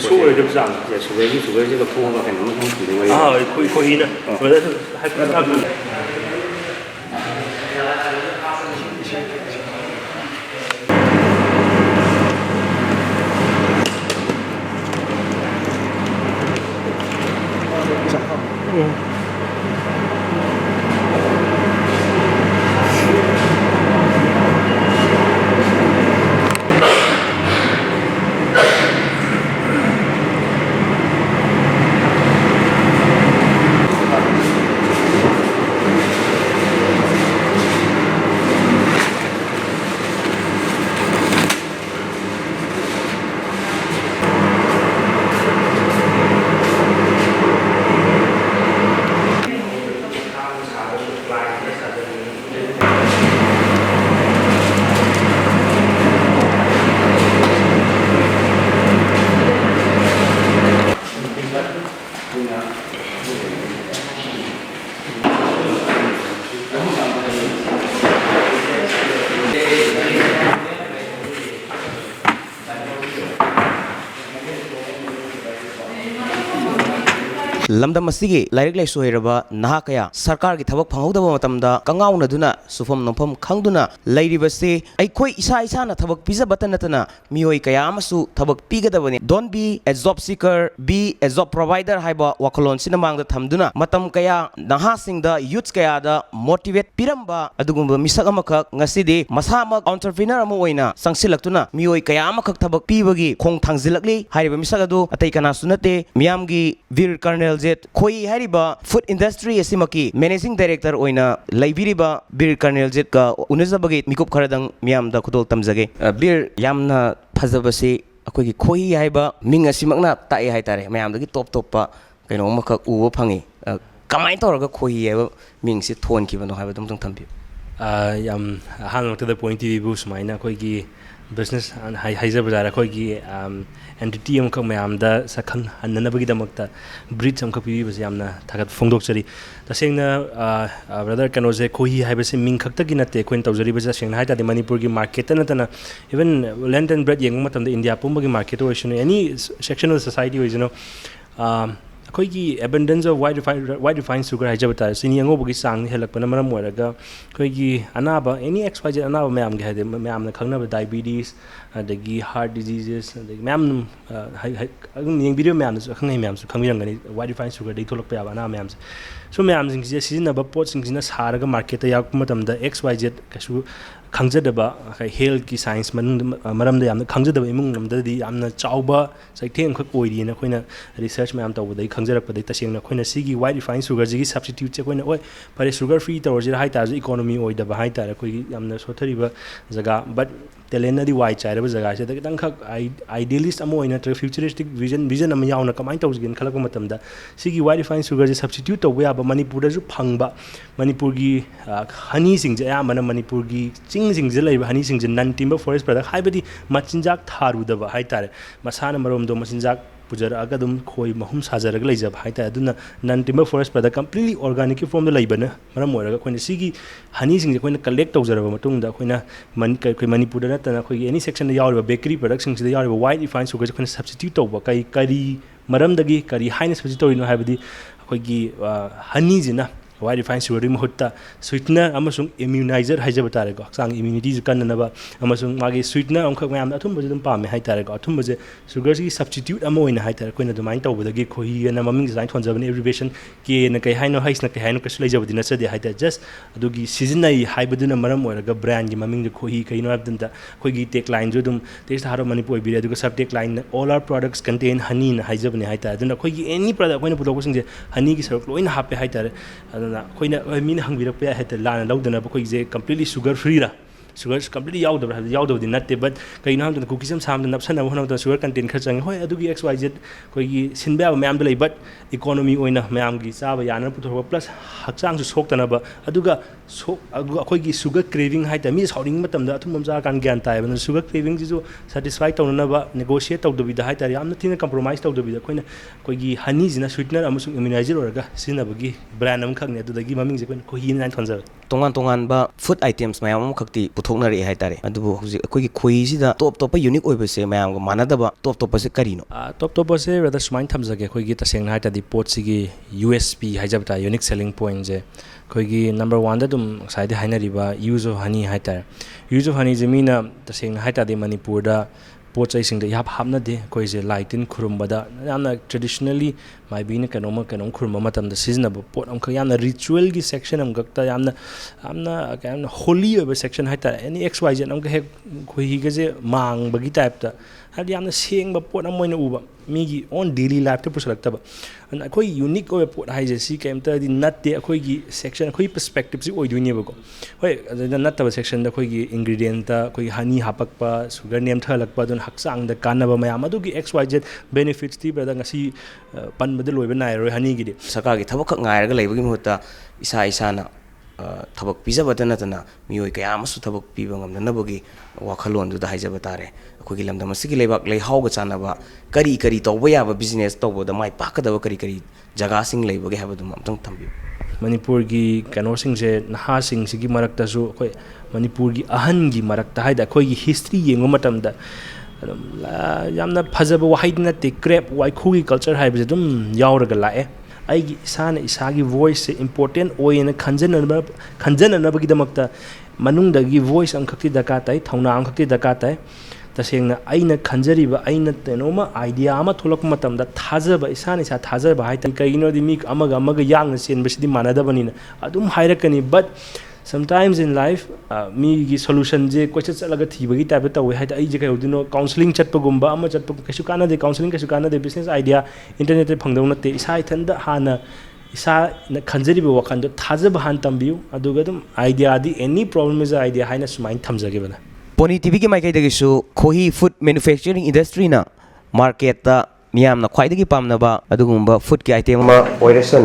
sugar được giảm giờ sugar cái phô và cái nó không chỉ được vậy khoihee nữa rồi đấy hay cái nào lamdam asigi lairik lai soiraba naha kaya sarkar gi thabak phanghodaba matamda kangauna duna sufam nompham khangduna lairibase aikhoi isa na thabak pija batanatana mioi kaya amasu thabak pigadabani don't be a job seeker, be a job provider haiba wakolon sinamangda thamduna matam kaya naha singda youth kaya da motivate piramba adugumba misak amakak ngasidi masama entrepreneur ama oina sangsilaktuna mioi kaya amakak thabak pibagi khong thangzilakli haiba misak adu atai kana sunate miyamgi Birkarnelzelzit Khoihee food industry asimaki managing director oina laibiriba Birkarnelzelzit ka unazabagi mikup kharadang miyamda khudol tamjage bir yamna phajabasi akogi Khoihee haiba ming asimakna tai haitare mayamdagi top pa kaino makak uwa phangi kamai toraga Khoihee haiba mingsi thon kibano haiba dum thambi yam han to the PONYTV bus maina koigi business and haiza bazar koigi entity am ka mayamda sakhang annabagi damakta bridge am ka pi bas yamna thagat phongdok chari tasengna brother kanoje Khoihee haibase ming khakta gi nate koin tawjari bas sengna haita de manipur gi market na tana even land and bread yeng matam de india pumba gi market ocean any section of the society is koigi abundance of white refined sugar hajabata sini angobugi sang helakpana maram moraga koigi anaba any xyz anaba mayam ge hade mayam na khangna diabetes adagi heart diseases adagi mayam yeng video mayam su khangai mayam su khangirang gani white refined sugar dei tholok pa ana mayam so mayam sing je season ba pot sing jina saraga market ta yak matam da xyz kasu khangjadaba health ki science maram da yamna khangjadaba imung namda di yamna chauba saitheng khak oiri na khoina research mayam tawdai khangjarak padai tasengna khoina sigi white refined sugar ji substitute che khoina oi pare sugar free tawjira hai ta economy oi da hai ta khoi yamna sothari ba jaga but talent di wai chai ba jaga se da kitang khak idealist amo ina futuristic vision am yauna kamai tawjin khalak matam da sigi white refined sugar ji substitute to ya ba manipur da ju phangba manipur gi honey sing ja mana manipur gi sing jilai ba honey sing non timber forest product haibadi machinjak tharu da ba hai tare masana marom do machinjak pujara aga dum khoi mahum sajara ga leija hai ta aduna non timber forest product completely organic form da leibana maram moraga khoina sigi honey sing khoina collect tawjara ba matung da khoina manipur da na khoi any section da yaw bakery products sing da yaw white refined sugar khoina substitute to ba kari maram dagi kari haina substitute no haibadi khoi gi honey jina white refined sugar mahutta sweetener amasung immunizer haijabata rego sang immunity ju kannaba amasung magi sweetener amkhak mayam athum bajum pame hai tare go athum baje sugar gi substitute amo oina hai tare koina dumain tawbadagi Khoihee na maming design thonjabani abbreviation ke na kai haino hais na kai haino kasu leijabadi na chade hai tare just adugi seasonai haibaduna maram oiraga brand gi maming Khoihee kaino abdanta khoigi tagline ju dum taste haro manipur bire aduga sub tagline all our products contain honey na haijabani hai tare aduna khoigi any product koina pudokosing je honey gi saruk loina hape hai tare khoina min hangbirap pa heta lana laudana ba khoi je completely sugar free ra sugar completely yaudab di natte but kaino ham cookies am sam napsana hono da sugar content kha chang hoi adugi xyz khoi gi sinba mayam da lei but economy oina mayam gi chaba yana puthor plus hakchang su soktana ba aduga ꯑꯩꯈꯣꯏꯒꯤ sugar ꯀ꯭ꯔꯦꯚꯤꯡ ꯍꯥꯏꯇꯥꯔꯦ ꯃꯤ ꯁꯥꯎꯅꯤꯡꯕ ꯃꯇꯝꯗ ꯑꯊꯨꯝꯕ ꯑꯃ ꯆꯥꯔꯀꯥꯟꯗ ꯒ꯭ꯌꯥꯟ ꯇꯥꯏꯕ sugar ꯀ꯭ꯔꯦꯚꯤꯡꯁꯤꯁꯨ satisfy ꯇꯧꯅꯅꯕ negotiate ꯇꯧꯗꯕꯤꯗ ꯍꯥꯏꯇꯥꯔꯦ ꯌꯥꯝꯅ ꯊꯤꯅ ꯀꯝꯄ꯭ꯔꯣꯃꯥꯏꯁ ꯇꯧꯗꯕꯤꯗ ꯑꯩꯈꯣꯏꯒꯤ ꯍꯅꯤꯁꯤꯅ ꯁ꯭ꯋꯤꯇꯅꯔ ꯑꯃꯁꯨꯡ ꯏꯝꯃ꯭ꯌꯨꯅꯥꯏꯖꯔ ꯑꯣꯏꯔꯒ ꯁꯤꯖꯤꯟꯅꯕꯒꯤ ꯕ꯭ꯔꯥꯟ ꯑꯃꯈꯛꯅꯦ ꯑꯗꯨꯗꯒꯤ ꯃꯃꯤꯡꯁꯦ ꯑꯩꯈꯣꯏꯅ ꯈꯣꯏꯍꯤ ꯍꯥꯏꯅ ꯊꯣꯟꯖꯔꯦ ꯇꯣꯉꯥꯟ ꯇꯣꯉꯥꯟꯕ ꯐꯨꯗ ꯑꯥꯏꯇꯦꯝꯁ ꯃꯌꯥꯝ ꯑꯃꯈꯛꯇꯤ ꯄꯨꯊꯣꯛꯅꯔꯛꯑꯦ ꯍꯥꯏꯇꯥꯔꯦ ꯑꯗꯨꯕꯨ ꯍꯧꯖꯤꯛ ꯑꯩꯈꯣꯏꯒꯤ ꯈꯣꯏꯍꯤꯁꯤꯗ ꯇꯣꯞ ꯇꯣꯞꯄ ꯌꯨꯅꯤꯛ ꯑꯣꯏꯕꯁꯦ ꯃꯌꯥꯝꯒ ꯃꯥꯟꯅꯗꯕ ꯇꯣꯞ ꯇꯣꯞꯄꯁꯦ ꯀꯔꯤꯅꯣ ꯇꯣꯞ ꯇꯣꯞꯄꯁꯦ ꯔꯗ ꯁꯨꯃꯥꯏꯅ ꯊꯝꯖꯒꯦ ꯑꯩꯈꯣꯏꯒꯤ ꯇꯁꯦꯡꯅ ꯍꯥꯏꯇꯥꯔꯗꯤ ꯄꯣꯠꯁꯤꯒꯤ USP ꯍꯥꯏꯖꯕ ꯇꯥꯔꯦ ꯌꯨꯅꯤꯛ ꯁꯦꯂꯤꯡ ꯄꯣꯏꯟꯁꯦ ꯑꯩꯈꯣꯏꯒꯤ ꯅꯝꯕꯔ 1ꯗ ꯑꯗꯨꯝ ꯉꯁꯥꯏꯗꯤ ꯍꯥꯏꯅꯔꯤꯕ ꯌꯨꯖ ꯑꯣꯐ ꯍꯅꯤ ꯍꯥꯏꯇꯥꯔꯦ ꯌꯨꯖ ꯑꯣꯐ ꯍꯅꯤꯁꯦ ꯃꯤꯅ ꯇꯁꯦꯡꯅ ꯍꯥꯏꯇꯥꯔꯗꯤ ꯃꯅꯤꯄꯨꯔꯗ ꯄꯣꯠ ꯆꯩꯁꯤꯡꯗ ꯍꯥꯞꯅꯗꯦ ꯑꯩꯈꯣꯏꯁꯦ ꯂꯥꯏ ꯇꯤꯟ ꯈꯨꯔꯨꯝꯕꯗ ꯌꯥꯝꯅ ꯇ꯭ꯔꯦꯗꯤꯁꯅꯦꯜꯂꯤ ꯃꯥꯏꯕꯤꯅ ꯀꯩꯅꯣꯝ ꯈꯨꯔꯨꯝꯕ ꯃꯇꯝꯗ ꯁꯤꯖꯤꯟꯅꯕ ꯄꯣꯠ ꯑꯃꯈꯛ ꯌꯥꯝꯅ ꯔꯤꯆꯨꯋꯦꯜꯒꯤ ꯁꯦꯛꯁꯟ ꯑꯃꯈꯛꯇ ꯌꯥꯝꯅ ꯍꯣꯂꯤ ꯑꯣꯏꯕ ꯁꯦꯛꯁꯟ ꯍꯥꯏꯇꯥꯔꯦ ꯑꯦꯅꯤ XYZ ꯑꯃꯒ ꯍꯦꯛ ꯈꯣꯏꯍꯤꯒꯁꯦ ꯃꯥꯡꯕꯒꯤ ꯇꯥꯏꯞꯇ ꯍꯥꯏꯕꯗꯤ ꯌꯥꯝꯅ ꯁꯦꯡꯕ ꯄꯣꯠ ꯑꯃ ꯑꯣꯏꯅ ꯎꯕ ꯃꯤꯒꯤ ꯑꯣꯟ ꯗꯦꯂꯤ ꯂꯥꯏꯐꯇ ꯄꯨꯁꯜꯂꯛꯇꯕ ꯑꯗꯨꯅ ꯑꯩꯈꯣꯏ ꯌꯨꯅꯤꯛ ꯑꯣꯏꯕ ꯄꯣꯠ ꯍꯥꯏꯁꯦ ꯁꯤ ꯀꯩꯝꯇꯗꯤ ꯅꯠꯇꯦ ꯑꯩꯈꯣꯏꯒꯤ ꯁꯦꯛꯁꯟ ꯑꯩꯈꯣꯏꯒꯤ ꯄꯔꯁꯄꯦꯛꯇꯤꯞꯁꯤ ꯑꯣꯏꯗꯣꯏꯅꯦꯕꯀꯣ ꯍꯣꯏ ꯑꯗꯨꯗ ꯅꯠꯇꯕ ꯁꯦꯛꯁꯟꯗ ꯑꯩꯈꯣꯏꯒꯤ ꯏꯟꯒ꯭ꯔꯤꯗꯤꯌꯦꯟꯇ ꯑꯩꯈꯣꯏꯒꯤ ꯍꯅꯤ ꯍꯥꯞꯄꯛꯄ ꯁꯨꯒꯔ ꯅꯦꯝꯊꯍꯜꯂꯛꯄ ꯑꯗꯨꯅ ꯍꯛꯆꯥꯡꯗ ꯀꯥꯟꯅꯕ ꯃꯌꯥꯝ ꯑꯗꯨꯒꯤ XYZ ꯕꯦꯅꯤꯐꯤꯠꯁꯇꯤ ꯕ꯭ꯔꯗꯔ ꯉꯁꯤ ꯄꯟꯕꯗ ꯂꯣꯏꯕ ꯅꯥꯏꯔꯔꯣꯏ ꯍꯅꯤꯒꯤꯗꯤ ꯁꯔꯀꯥꯔꯒꯤ ꯊꯕꯛꯈꯛ ꯉꯥꯏꯔꯒ ꯂꯩꯕꯒꯤ ꯃꯍꯨꯠꯇ ꯏꯁꯥꯅ ꯊꯕꯛ ꯄꯤꯖꯕꯇ ꯅꯠꯇꯅ ꯃꯤꯑꯣꯏ ꯀꯌా ꯑꯃꯁꯨ ꯊꯕꯛ ꯄꯤꯕ ꯉꯝꯅꯅꯕꯒꯤ ꯋꯥꯈꯜꯂꯣꯟꯗꯨꯗ ꯍꯥꯏꯖꯕ ꯇꯥꯔꯦ ꯑꯩꯈꯣꯏꯒꯤ ꯂꯝꯗꯝ ꯑꯁꯤꯒꯤ ꯂꯩꯕꯥꯛ ꯂꯩꯍꯥꯎꯒ ꯆꯥꯟꯅꯕ ꯀꯔꯤ ꯇꯧꯕ ꯌꯥꯕ ꯕꯤꯖꯤꯅꯦꯁ ꯇꯧꯕꯗ ꯃꯥꯏ ꯄꯥꯛꯀꯗꯕ ꯀꯔꯤ ꯖꯒꯥꯁꯤꯡ ꯂꯩꯕꯒꯦ ꯍꯥꯏꯕꯗꯨꯃ ꯑꯝꯇꯪ ꯊꯝꯕꯤꯌꯨ ꯃꯅꯤꯄꯨꯔꯒꯤ ꯀꯩꯅꯣꯁꯤꯡꯁꯦ ꯅꯍꯥꯁꯤꯡꯁꯤꯒꯤ ꯃꯔꯛꯇꯁꯨ ꯑꯩꯈꯣꯏ ꯃꯅꯤꯄꯨꯔꯒꯤ ꯑꯍꯟꯒꯤ ꯃꯔꯛꯇ ꯍꯥꯏꯇꯥꯔꯦ ꯑꯩꯈꯣꯏꯒꯤ ꯍꯤꯁꯇ꯭ꯔꯤ ꯌꯦꯡꯕ ꯃꯇꯝꯗ ꯑꯗꯨꯝ ꯌꯥꯝꯅ ꯐꯖꯕ ꯋꯥꯍꯩꯗꯤ ꯅꯠꯇꯦ ꯀ꯭ꯔꯦꯞ ꯋꯥꯏꯈꯨꯒꯤ ꯀꯜꯆꯔ ꯍꯥꯏꯕꯁꯦ ꯑꯗꯨꯝ ꯌꯥꯎꯔꯒ ꯂꯥꯛꯑꯦ ꯑꯩꯒꯤ ꯏꯁꯥꯒꯤ ꯚꯣꯏꯁꯁꯦ ꯏꯝꯄꯣꯔꯇꯦꯟ ꯑꯣꯏꯅ ꯈꯟꯖꯅꯅꯕꯒꯤꯗꯃꯛꯇ ꯃꯅꯨꯡꯗꯒꯤ ꯚꯣꯏꯁ ꯑꯃꯈꯛꯇꯤ ꯗꯔꯀꯥꯔ ꯇꯥꯏ ꯊꯧꯅꯥ ꯑꯃꯈꯛꯇꯤ ꯗꯔꯀꯥꯔ ꯇꯥꯏ तसेंगना अइना खंजरिबा अइना तेनोमा आइडिया अमा थोलक मतमदा थाजबा इसा थाजबा हाइता कइनोदि मी अमगा अमगा यांगना चेनबसिदि मानदबनिना अदुम हाइरकनी but sometimes in life me gi solution je कोइच चलगा थीबगी टाइप तवे हाइता अइ जे कयदिनो काउंसलिंग चटपगुम्बा अमा चटप कइसु काना दे काउंसलिंग कइसु काना दे बिजनेस आइडिया इंटरनेट पे फंगदौ नते इसा इथंदा हाना इसा न खंजरिबा वखंदो थाजबा हान तंबियु अदुगा दम आइडिया दि एनी प्रॉब्लम इज आइडिया हाइना सुमाइन थमजगेबना PONYTV की माइकैदगिसु खोही फूड मैन्युफैक्चरिंग इंडस्ट्री ना मार्केट ता मियामना ख्वाइदगी पामनबा अदुगुम्बा फूड की आइटम मा ओइरेसन